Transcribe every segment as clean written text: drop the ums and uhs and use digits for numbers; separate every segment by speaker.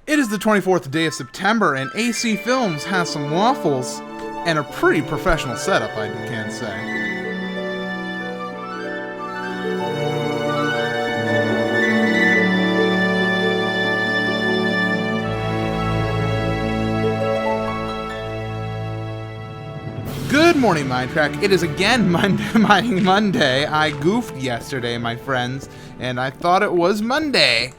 Speaker 1: It is the 24th day of September, and AC Films has some waffles and a pretty professional setup, I can say. Good morning, Mindcrack. It is again Mining Monday. I goofed yesterday, my friends, and I thought it was Monday.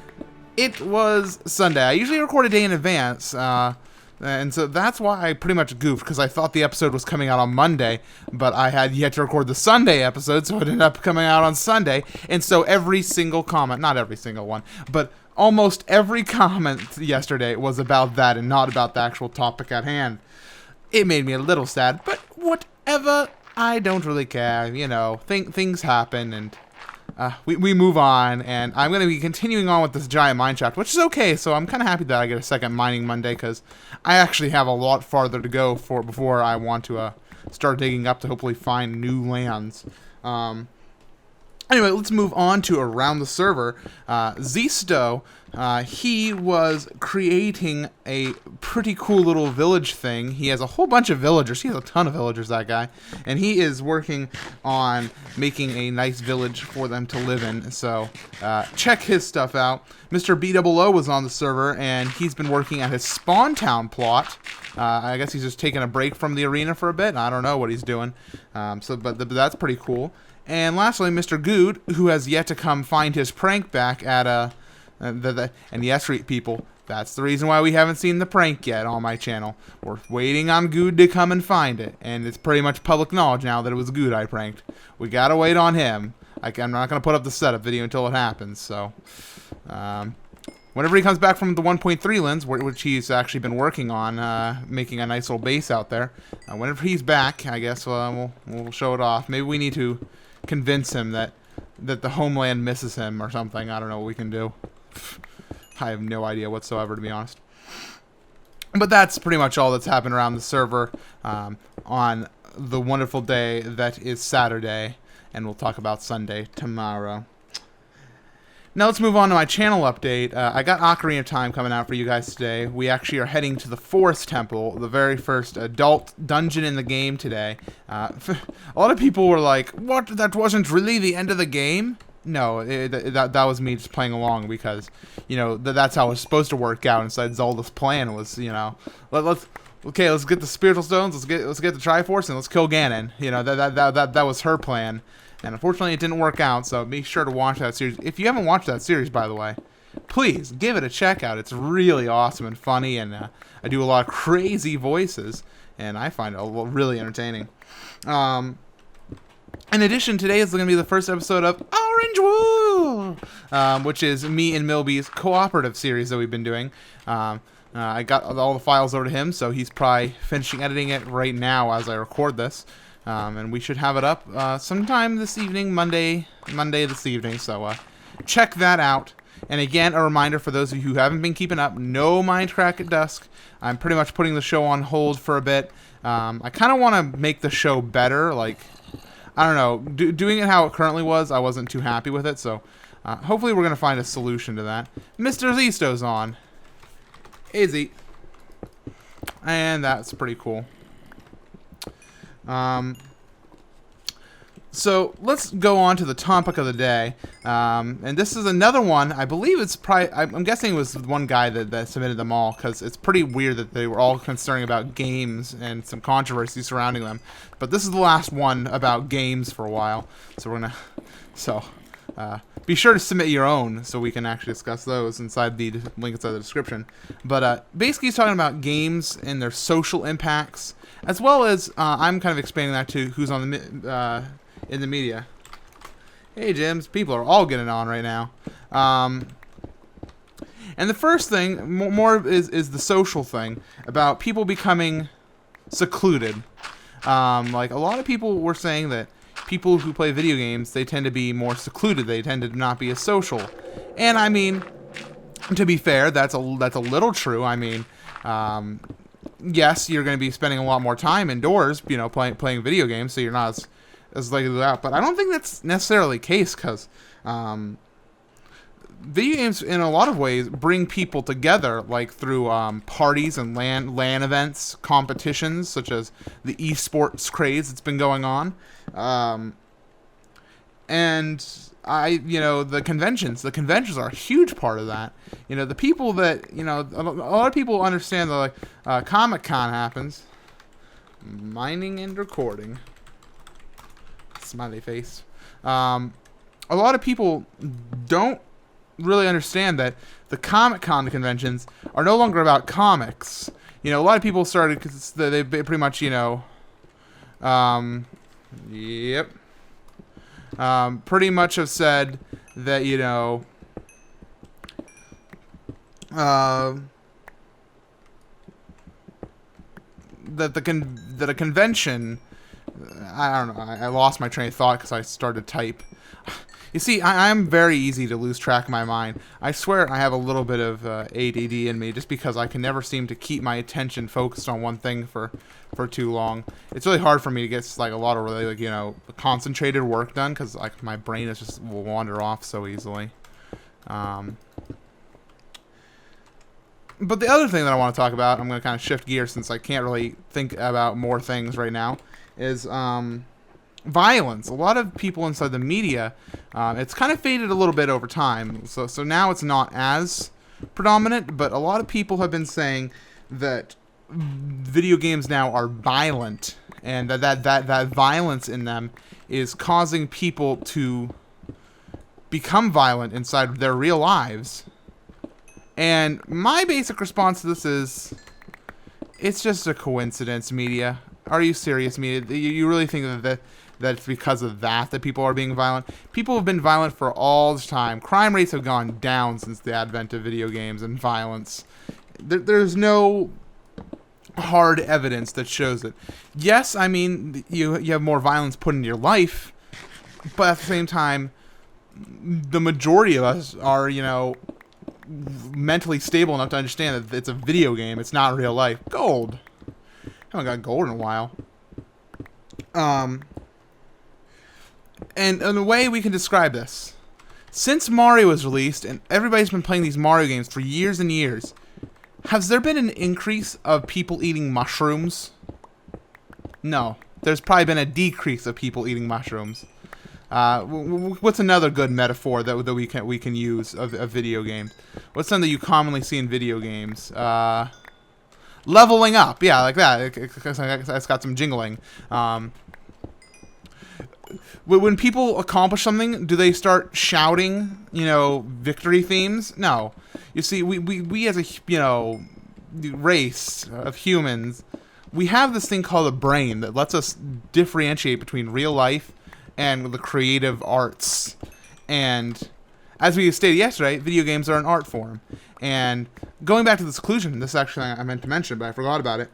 Speaker 1: It was Sunday. I usually record a day in advance, and so that's why I pretty much goofed, because I thought the episode was coming out on Monday, but I had yet to record the Sunday episode, so it ended up coming out on Sunday, and so every single comment, not every single one, but almost every comment yesterday was about that and not about the actual topic at hand. It made me a little sad, but whatever. I don't really care, you know, things happen, and we move on, and I'm going to be continuing on with this giant mine shaft, which is okay, so I'm kind of happy that I get a second Mining Monday, because I actually have a lot farther to go before I want to start digging up to hopefully find new lands. Anyway, let's move on to around the server. Zisto, he was creating a pretty cool little village thing. He has a whole bunch of villagers. He has a ton of villagers, that guy. And he is working on making a nice village for them to live in. So check his stuff out. Mr. BOO was on the server, and he's been working at his Spawn Town plot. I guess he's just taking a break from the arena for a bit. I don't know what he's doing. But that's pretty cool. And lastly, Mr. Good, who has yet to come find his prank back at and yes, people, that's the reason why we haven't seen the prank yet on my channel. We're waiting on Good to come and find it, and it's pretty much public knowledge now that it was Good I pranked. We gotta wait on him. I'm not gonna put up the setup video until it happens. So, whenever he comes back from the 1.3 lens, which he's actually been working on, making a nice little base out there, whenever he's back, I guess we'll show it off. Maybe we need to convince him that the homeland misses him or something. I don't know what we can do. I have no idea whatsoever, to be honest. But that's pretty much all that's happened around the server on the wonderful day that is Saturday, and we'll talk about Sunday tomorrow. Now let's move on to my channel update. I got Ocarina of Time coming out for you guys today. We actually are heading to the Forest Temple, the very first adult dungeon in the game today. A lot of people were like, what, that wasn't really the end of the game? No, that was me just playing along, because, you know, that's how it was supposed to work out inside Zelda's plan was, you know, let's get the spiritual stones, let's get the Triforce, and let's kill Ganon. You know, that was her plan. And unfortunately, it didn't work out, so be sure to watch that series. If you haven't watched that series, by the way, please give it a check out. It's really awesome and funny, and I do a lot of crazy voices, and I find it really entertaining. In addition, today is going to be the first episode of Orange Woo, which is me and Milby's cooperative series that we've been doing. I got all the files over to him, so he's probably finishing editing it right now as I record this. And we should have it up sometime this evening, Monday this evening, so check that out. And again, a reminder for those of you who haven't been keeping up, no Mindcrack at dusk. I'm pretty much putting the show on hold for a bit. I kind of want to make the show better, like, I don't know, doing it how it currently was, I wasn't too happy with it, so hopefully we're going to find a solution to that. Mr. Zisto's on. Hey, Z. And that's pretty cool. So let's go on to the topic of the day, and this is another one. I believe it's probably, I'm guessing it was one guy that submitted them all, because it's pretty weird that they were all concerning about games and some controversy surrounding them. But this is the last one about games for a while, so we're gonna be sure to submit your own so we can actually discuss those inside the link inside the description. But basically he's talking about games and their social impacts, as well as I'm kind of expanding that to who's on the in the media. Hey, Jims, people are all getting on right now. And the first thing more is the social thing about people becoming secluded. Like, a lot of people were saying that people who play video games, they tend to be more secluded. They tend to not be as social. And I mean, to be fair, that's a little true. I mean, yes, you're going to be spending a lot more time indoors, you know, playing video games, so you're not as likely to go out. But I don't think that's necessarily the case, because video games in a lot of ways bring people together, like through parties and LAN events, competitions such as the esports craze that's been going on, and the conventions are a huge part of that. The people that a lot of people understand that, like, Comic-Con happens. Mining and recording. Smiley face. A lot of people don't really understand that the Comic-Con conventions are no longer about comics. A lot of people started because they pretty much, pretty much have said that, that a convention, I don't know, I lost my train of thought because I started to type. You see, I'm very easy to lose track of my mind. I swear I have a little bit of ADD in me, just because I can never seem to keep my attention focused on one thing for too long. It's really hard for me to get like a lot of really concentrated work done, because like my brain is just will wander off so easily. But the other thing that I want to talk about, I'm going to kind of shift gears since I can't really think about more things right now, is violence. A lot of people inside the media, it's kind of faded a little bit over time. So now it's not as predominant, but a lot of people have been saying that video games now are violent, and that violence in them is causing people to become violent inside their real lives. And my basic response to this is, it's just a coincidence, media. Are you serious, media? You really think that it's because of that people are being violent? People have been violent for all this time. Crime rates have gone down since the advent of video games and violence. There's no hard evidence that shows it. Yes, I mean, you have more violence put into your life, but at the same time, the majority of us are, mentally stable enough to understand that it's a video game. It's not real life. Gold. Haven't got gold in a while. And in a way we can describe this, since Mario was released and everybody's been playing these Mario games for years and years, has there been an increase of people eating mushrooms? No. There's probably been a decrease of people eating mushrooms. What's another good metaphor that we can use of video games? What's something that you commonly see in video games? Leveling up, yeah, like that. It's got some jingling. When people accomplish something, do they start shouting, victory themes? No. You see, we as a race of humans, we have this thing called a brain that lets us differentiate between real life and the creative arts. And as we stated yesterday, video games are an art form. And going back to this conclusion, this is actually I meant to mention, but I forgot about it.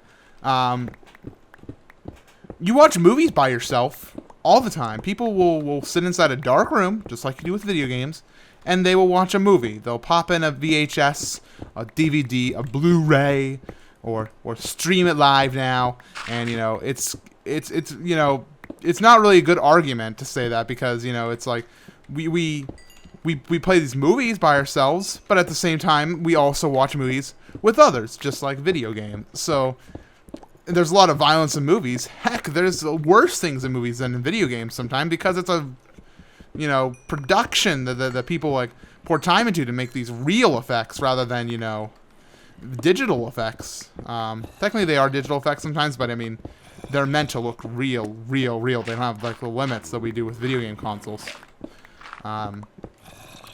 Speaker 1: You watch movies by yourself all the time. People will sit inside a dark room, just like you do with video games, and they will watch a movie. They'll pop in a VHS, a DVD, a Blu-ray, or stream it live now. And it's not really a good argument to say that, because it's like we play these movies by ourselves, but at the same time we also watch movies with others, just like video games. So there's a lot of violence in movies. Heck, there's worse things in movies than in video games sometimes, because it's a production that people like pour time into to make these real effects rather than digital effects. Technically they are digital effects sometimes, but I mean, they're meant to look real. They don't have like the limits that we do with video game consoles.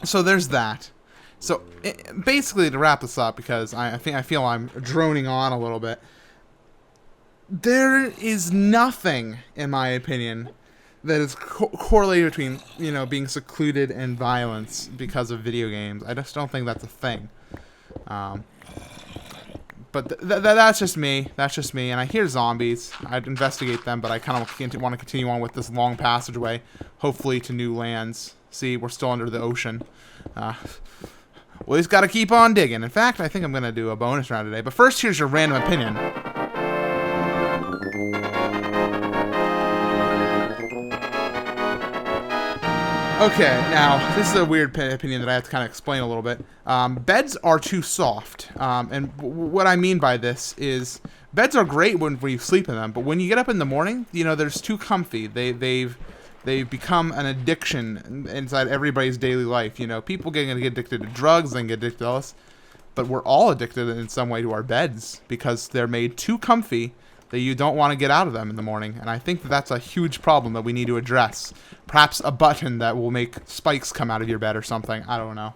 Speaker 1: So there's that. So basically, to wrap this up, because I feel I'm droning on a little bit, there is nothing, in my opinion, that is correlated between being secluded and violence because of video games. I just don't think that's a thing. But that's just me. And I hear zombies. I'd investigate them, but I kind of want to continue on with this long passageway, hopefully to new lands. See, we're still under the ocean. We just got to keep on digging. In fact, I think I'm going to do a bonus round today. But first, here's your random opinion. Okay, now, this is a weird opinion that I have to kind of explain a little bit. Beds are too soft, and what I mean by this is beds are great when you sleep in them, but when you get up in the morning, you know, they're too comfy. They've become an addiction inside everybody's daily life. You know, people get addicted to drugs, then get addicted to all this, but we're all addicted in some way to our beds because they're made too comfy that you don't want to get out of them in the morning. And I think that that's a huge problem that we need to address. Perhaps a button that will make spikes come out of your bed or something. I don't know.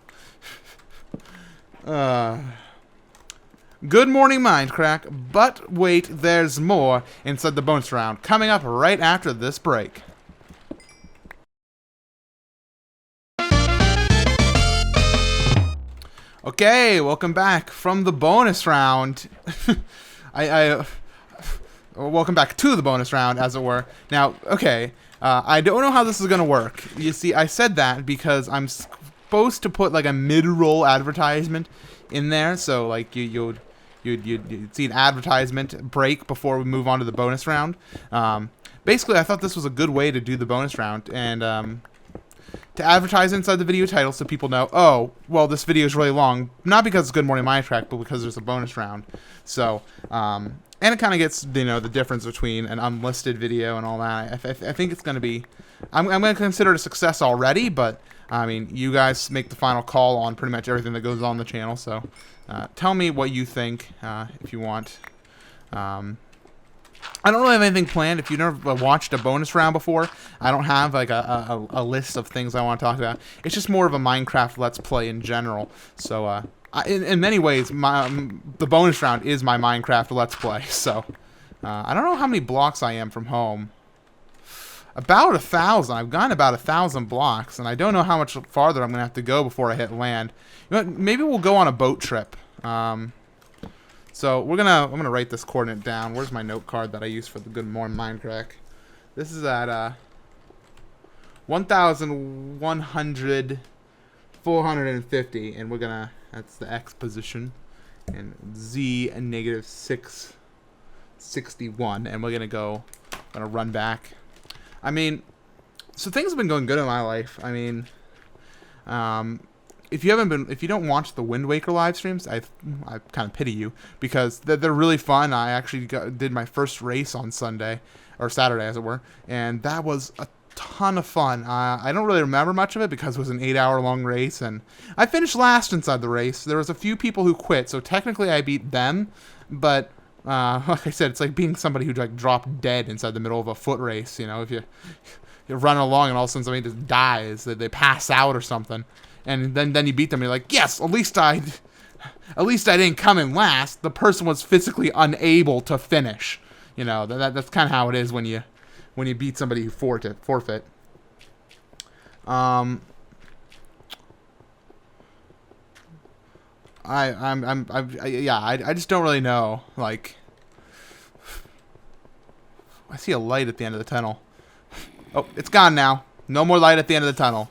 Speaker 1: Good morning, Mindcrack. But wait, there's more inside the bonus round, coming up right after this break. Okay, welcome back from the bonus round. Welcome back to the bonus round, as it were. Now, okay, I don't know how this is going to work. You see, I said that because I'm supposed to put, like, a mid-roll advertisement in there. So, like, you'd see an advertisement break before we move on to the bonus round. Basically, I thought this was a good way to do the bonus round. And, to advertise inside the video title so people know, oh, well, this video is really long. Not because it's Good Morning Mindcrack, but because there's a bonus round. So, and it kind of gets, you know, the difference between an unlisted video and all that. I think it's going to be... I'm going to consider it a success already, but, I mean, you guys make the final call on pretty much everything that goes on the channel. So, tell me what you think, if you want. I don't really have anything planned. If you've never watched a bonus round before, I don't have, like, a list of things I want to talk about. It's just more of a Minecraft Let's Play in general. So, in many ways, the bonus round is my Minecraft Let's Play. So, I don't know how many blocks I am from home. About 1,000. I've gone about 1,000 blocks, and I don't know how much farther I'm going to have to go before I hit land. You know what, maybe we'll go on a boat trip. So I'm gonna write this coordinate down. Where's my note card that I use for the Good Morning Mindcrack? This is at 1,100, 450, and we're gonna, that's the X position, and Z and negative 661, and we're gonna run back. I mean, so things have been going good in my life. I mean, if you don't watch the Wind Waker live streams, I kind of pity you, because they're really fun. I actually did my first race on Sunday, or Saturday as it were, and that was a ton of fun. I don't really remember much of it because it was an 8-hour long race, and I finished last inside the race. There was a few people who quit, so technically I beat them, but like I said, it's like being somebody who like dropped dead inside the middle of a foot race. You know, if you're running along and all of a sudden somebody just dies, they pass out or something. And then you beat them. And you're like, yes, at least I didn't come in last. The person was physically unable to finish. You know, that's kind of how it is when you beat somebody who forfeit. I just don't really know. Like, I see a light at the end of the tunnel. Oh, it's gone now. No more light at the end of the tunnel.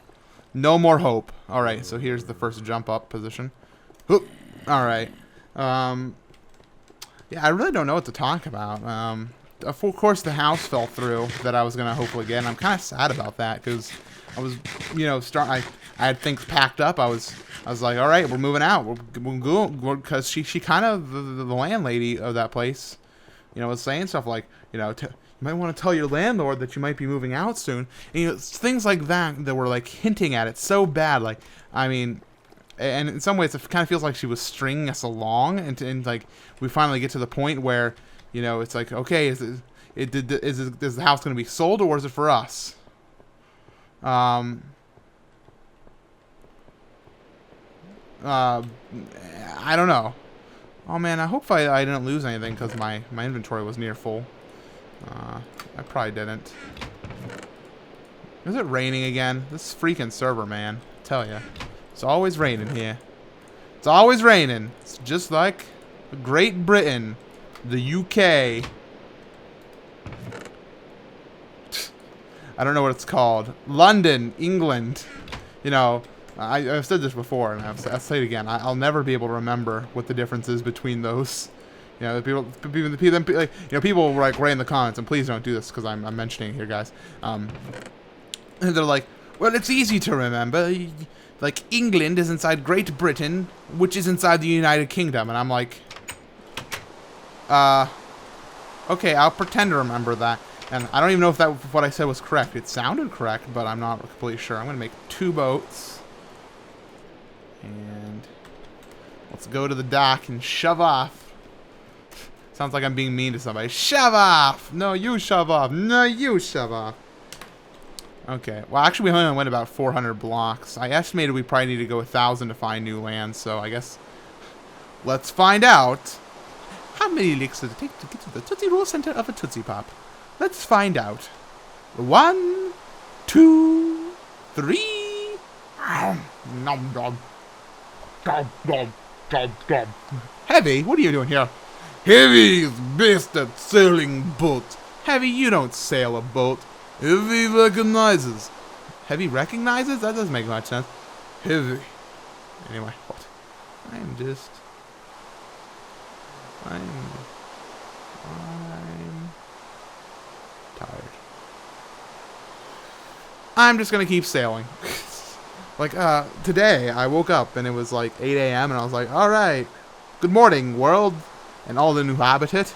Speaker 1: No more hope. Alright, so here's the first jump up position. Alright. Yeah, I really don't know what to talk about. Of course, the house fell through that I was going to hopefully get, and I'm kind of sad about that, because I was, you know, I had things packed up. I was like, alright, we're moving out. We'll go, because she kind of, the landlady of that place, you know, was saying stuff like, you know, you might want to tell your landlord that you might be moving out soon. And, you know, things like that were, like, hinting at it so bad. Like, I mean, and in some ways it kind of feels like she was stringing us along. And like, we finally get to the point where, you know, it's like, okay, is the house going to be sold, or is it for us? I don't know. Oh, man, I hope I didn't lose anything, because my inventory was near full. I probably didn't. Is it raining again? This freaking server, man. I tell ya. It's always raining here. It's always raining. It's just like Great Britain, the UK. I don't know what it's called. London, England. You know, I've said this before, and I'll say it again. I'll never be able to remember what the difference is between those. You know, people were like, right in the comments, and please don't do this because I'm mentioning it here, guys. And they're like, Well, it's easy to remember. Like, England is inside Great Britain, which is inside the United Kingdom. And I'm like, okay, I'll pretend to remember that. And I don't even know if what I said was correct. It sounded correct, but I'm not completely sure. I'm going to make 2 boats. And let's go to the dock and shove off. Sounds like I'm being mean to somebody. Shove off! No, you shove off. No, you shove off. Okay. Well, actually, we only went about 400 blocks. I estimated we probably need to go 1,000 to find new land, so I guess let's find out. How many licks does it take to get to the Tootsie Roll center of a Tootsie Pop? Let's find out. 1, 2, 3. Nom nom. Nom nom nom nom. Heavy, what are you doing here? Heavy is best at sailing boats. Heavy, you don't sail a boat. Heavy recognizes. Heavy recognizes? That doesn't make much sense. Heavy. Anyway, what? I'm tired. I'm just gonna keep sailing. Like, today I woke up and it was like 8 a.m. and I was like, alright, good morning, world, and all the new habitat.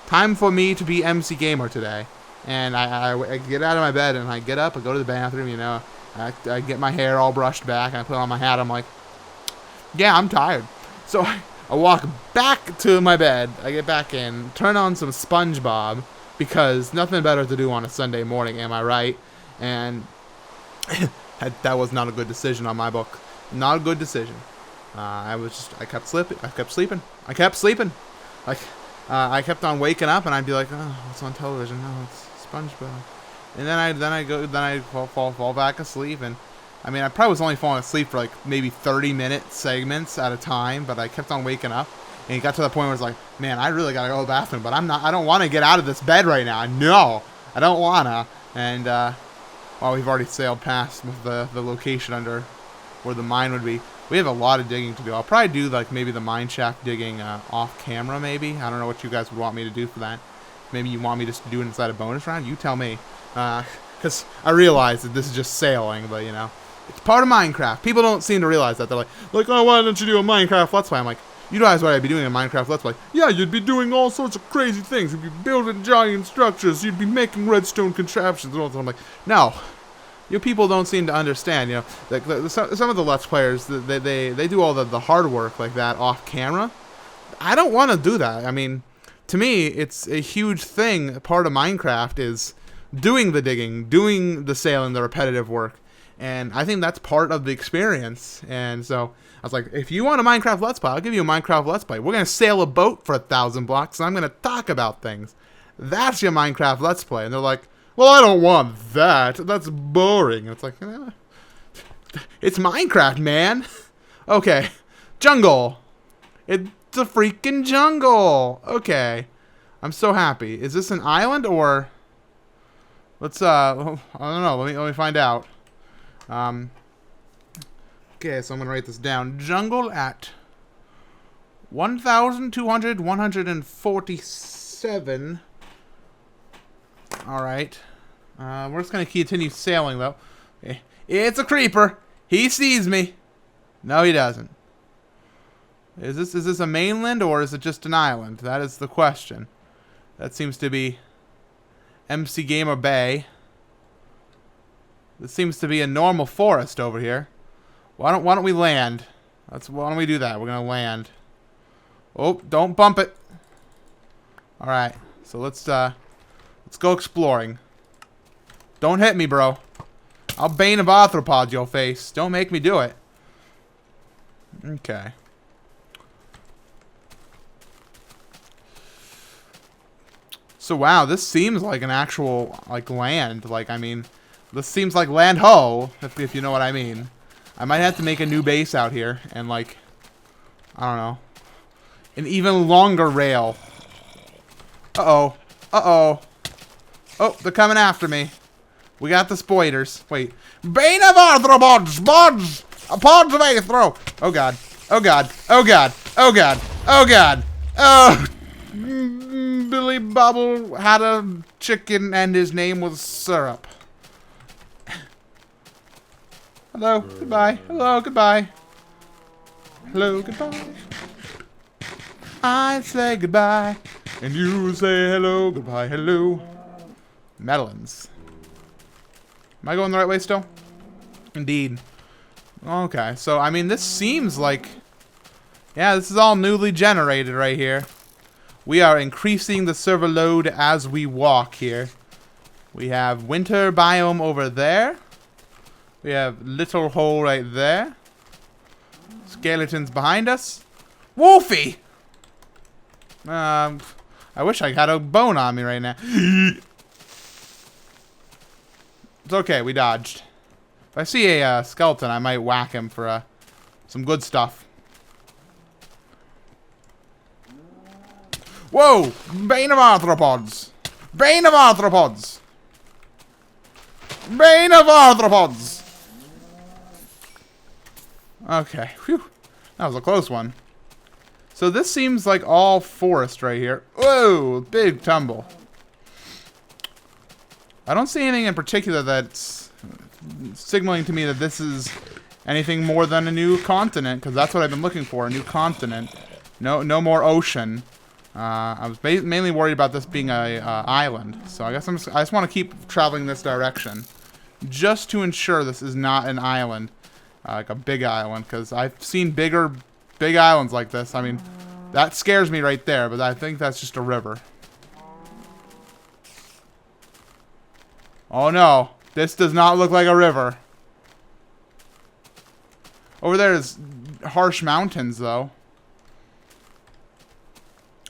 Speaker 1: Time for me to be MC Gamer today. And I get out of my bed and I get up, I go to the bathroom, you know, I get my hair all brushed back, and I put on my hat, I'm like, yeah, I'm tired. So I walk back to my bed, I get back in, turn on some SpongeBob, because nothing better to do on a Sunday morning, am I right? And that was not a good decision on my book. Not a good decision. I kept sleeping. Like, I kept on waking up, and I'd be like, oh, what's on television? No, it's SpongeBob. And then I fall back asleep, and I mean, I probably was only falling asleep for like maybe 30-minute segments at a time, but I kept on waking up. And it got to the point where it's like, man, I really gotta go to the bathroom, but I don't want to get out of this bed right now. No, I don't wanna. And, well, we've already sailed past with the location under where the mine would be. We have a lot of digging to do. I'll probably do, like, maybe the mine shaft digging off camera, maybe. I don't know what you guys would want me to do for that. Maybe you want me just to do it inside a bonus round? You tell me. Because I realize that this is just sailing, but, you know, it's part of Minecraft. People don't seem to realize that. They're like, oh, why don't you do a Minecraft Let's Play? I'm like, you realize what I'd be doing in Minecraft Let's Play? Yeah, you'd be doing all sorts of crazy things. You'd be building giant structures. You'd be making redstone contraptions and all that. I'm like, no. You people don't seem to understand, you know. Like, some of the Let's Players, they do all the hard work like that off camera. I don't want to do that. I mean, to me, it's a huge thing. Part of Minecraft is doing the digging, doing the sailing, the repetitive work. And I think that's part of the experience. And so I was like, if you want a Minecraft Let's Play, I'll give you a Minecraft Let's Play. We're going to sail a boat for 1,000 blocks, and I'm going to talk about things. That's your Minecraft Let's Play. And they're like, well, I don't want that. That's boring. And it's like, it's Minecraft, man. Okay. Jungle. It's a freaking jungle. Okay. I'm so happy. Is this an island or... Let's, I don't know. Let me find out. Okay, so I'm going to write this down. Jungle at 1,147. Alright. We're just going to continue sailing, though. Okay. It's a creeper. He sees me. No, he doesn't. Is this a mainland, or is it just an island? That is the question. That seems to be MC Gamer Bay. This seems to be a normal forest over here. Why don't we land? Why don't we do that? We're gonna land. Oh, don't bump it. All right, so let's go exploring. Don't hit me, bro. I'll Bane of Arthropods your face. Don't make me do it. Okay. So wow, this seems like an actual like land. Like, I mean, this seems like land ho, if you know what I mean. I might have to make a new base out here and, like, I don't know, an even longer rail. Uh-oh. Uh-oh. Oh, they're coming after me. We got the spoilers. Wait. Bane of Arthropods! Pods! Pods of Aethro! Oh god. Oh god. Oh god. Oh god. Oh god. Oh! Billy Bobble had a chicken and his name was Syrup. Hello, goodbye. Hello, goodbye. Hello, goodbye. I say goodbye, and you say hello, goodbye, hello. Melons. Am I going the right way still? Indeed. Okay, so, I mean, this seems like... Yeah, this is all newly generated right here. We are increasing the server load as we walk here. We have winter biome over there. We have little hole right there. Skeletons behind us. Wolfie! I wish I had a bone on me right now. It's okay, we dodged. If I see a skeleton, I might whack him for some good stuff. Whoa! Bane of arthropods! Bane of arthropods! Bane of arthropods! Okay, whew. That was a close one. So this seems like all forest right here. Whoa! Big tumble. I don't see anything in particular that's signaling to me that this is anything more than a new continent, because that's what I've been looking for, a new continent. No more ocean. I was mainly worried about this being a island, so I guess I just want to keep traveling this direction, just to ensure this is not an island, like a big island, because I've seen big islands like this. I mean, that scares me right there, but I think that's just a river. Oh no, this does not look like a river. Over there is harsh mountains, though.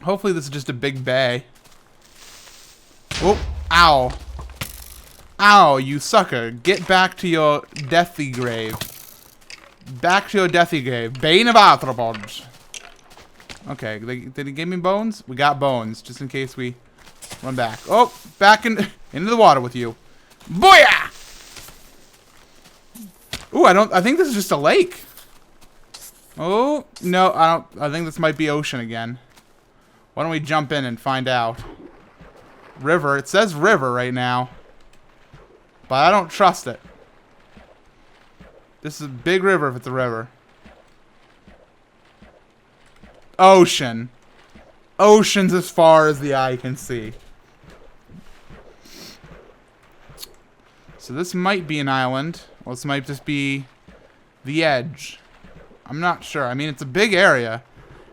Speaker 1: Hopefully this is just a big bay. Oh, ow. Ow, you sucker. Get back to your deathy grave. Back to your deathy grave. Bane of arthropods. Okay, did he give me bones? We got bones, just in case we run back. Oh, back into the water with you. Booyah! Ooh, I think this is just a lake. Oh, no, I think this might be ocean again. Why don't we jump in and find out? River. It says river right now. But I don't trust it. This is a big river if it's a river. Ocean. Ocean's as far as the eye can see. So this might be an island. Or this might just be the edge. I'm not sure. I mean, it's a big area.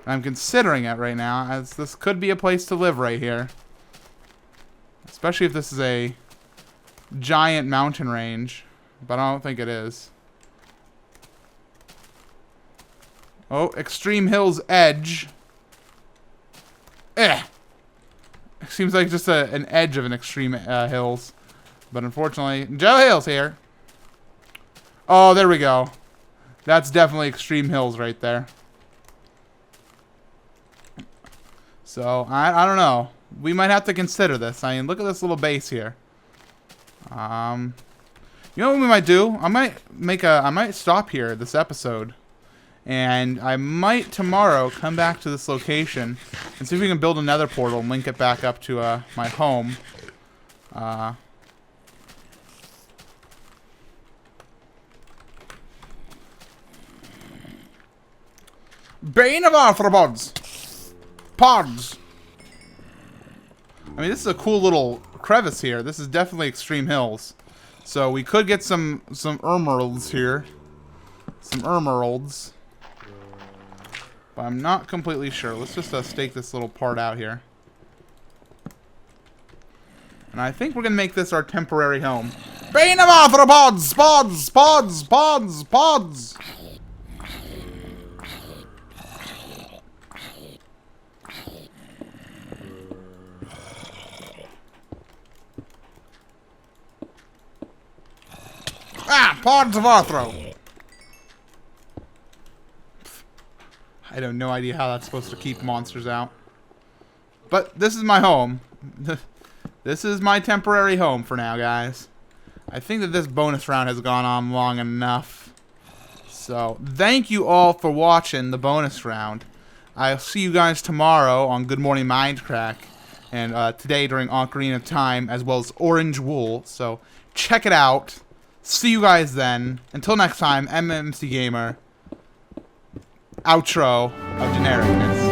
Speaker 1: And I'm considering it right now, as this could be a place to live right here. Especially if this is a giant mountain range. But I don't think it is. Oh, Extreme Hills Edge. Eh. Seems like just an edge of an Extreme Hills. But unfortunately, Joe Hill's here. Oh, there we go. That's definitely Extreme Hills right there. So, I don't know. We might have to consider this. I mean, look at this little base here. You know what we might do? I might stop here this episode. And I might tomorrow come back to this location and see if we can build another portal and link it back up to my home. Bane of arthropods! Pods! I mean, this is a cool little crevice here. This is definitely Extreme Hills. So we could get some emeralds here. Some emeralds. But I'm not completely sure. Let's just stake this little part out here. And I think we're going to make this our temporary home. Bane of arthropods! Pods! Pods! Pods! Pods! Ah! Pods of arthro! I have no idea how that's supposed to keep monsters out. But this is my home. This is my temporary home for now, guys. I think that this bonus round has gone on long enough. So, thank you all for watching the bonus round. I'll see you guys tomorrow on Good Morning Mindcrack. And today during Ocarina of Time, as well as Orange Wool. So, check it out. See you guys then. Until next time, MMC Gamer. Outro of genericness.